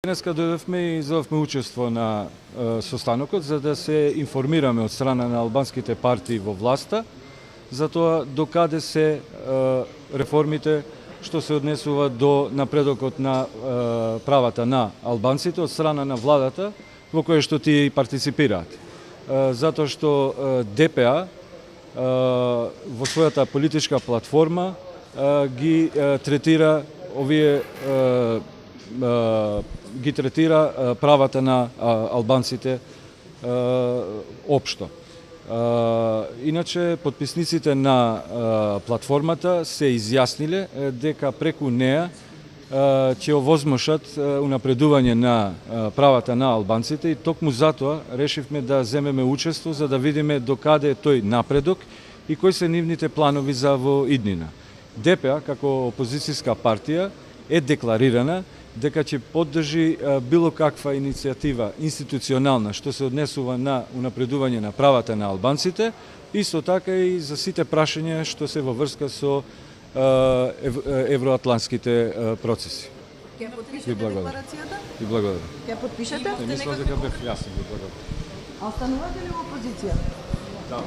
Денеска дојдовме и изовме учество на состанокот за да се информираме од страна на албанските партии во власта за тоа докаде се реформите што се однесува до напредокот на правата на албанците од страна на владата во која што тие партиципираат. Затоа што ДПА во својата политичка платформа ги третира правата на албанците општо. Иначе, потписниците на платформата се изјасниле дека преку неа ќе овозможат унапредување на правата на албанците и токму затоа решивме да земеме учество за да видиме докаде е тој напредок и кои се нивните планови за во иднина. ДПА, како опозицијска партија, е декларирана дека ќе поддржи било каква иницијатива институционална што се однесува на унапредување на правата на албанците, исто така и за сите прашања што се во врска со евроатлантските процеси. Ќе подпишете декларацијата? И благодарам. Ќе подпишете? Мислам дека бев јасен, благодарам. А останувате ли во опозиција? Да.